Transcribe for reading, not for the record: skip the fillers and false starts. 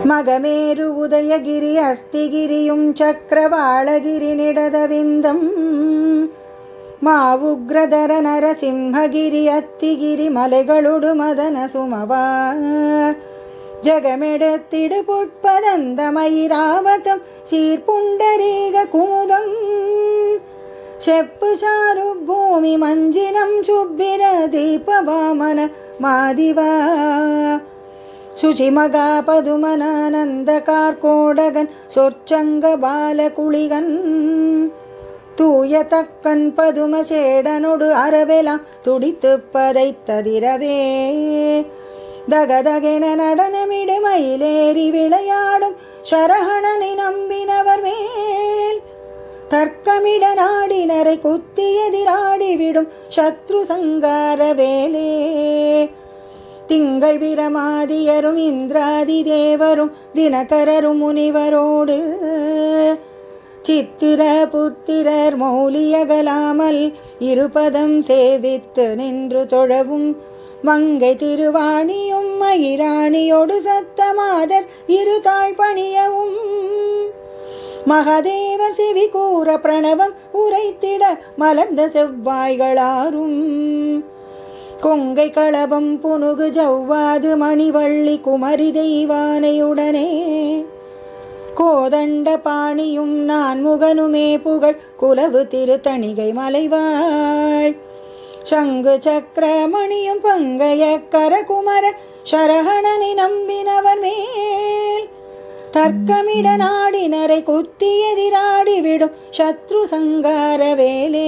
மகமேரு உதயகிரி அஸ்திகிரியும் சக்கரவாளகிரி நிடதவிந்தம் மாவுக்ரதர நரசிம்ஹகிரி அத்திகிரி மலைகளொடு மதன சுமவா ஜகமெடுத்திடு புட்பதந்தமயிராவதம் சீர்புண்டரீக குமுதம் செப்பு சாரு பூமி மஞ்சினம் சுப்பிர தீபவாமன மாதிவா சுசிமகா பதுமனானந்த கார்கோடகன் சொற்சங்க பாலகுளிகன் தூய தக்கன் பதும சேடனொடு அறவெலாம் துடித்து பதைத்ததிரவே தகதகென நடனமிடு மயிலேறி விளையாடும் சரஹணனை நம்பினவர் மேல் தர்க்கமிட நாடினரை குத்தி எதிராடிவிடும் சத்ரு சங்கார வேலே திங்கள் பிரமாதியரும் இந்திராதி தேவரும் தினகரரும் முனிவரோடு சித்திர புத்திரர் மௌலியகலாமல் இருபதம் சேவித்து நின்று தொழவும் மங்கை திருவாணியும் மயிராணியோடு சத்தமாதர் இருதாள் பணியவும் மகாதேவர் செவி கூற பிரணவம் உரைத்திட மலர்ந்த செவ்வாய்களாரும் கொங்கை களபம் புனுகு ஜவ்வாது மணிவள்ளி குமரி தெய்வானையுடனே கோதண்ட பாணியும் நான் முகனுமே புகழ் குலவு திருத்தணிகை மலைவாழ் சங்கு சக்கரமணியும் பங்கைய கரகுமர சரஹணனை நம்பினவர் மேல் தர்க்கமிட நாடினரை குத்தி எதிராடிவிடும் சத்ரு சங்கார வேலே.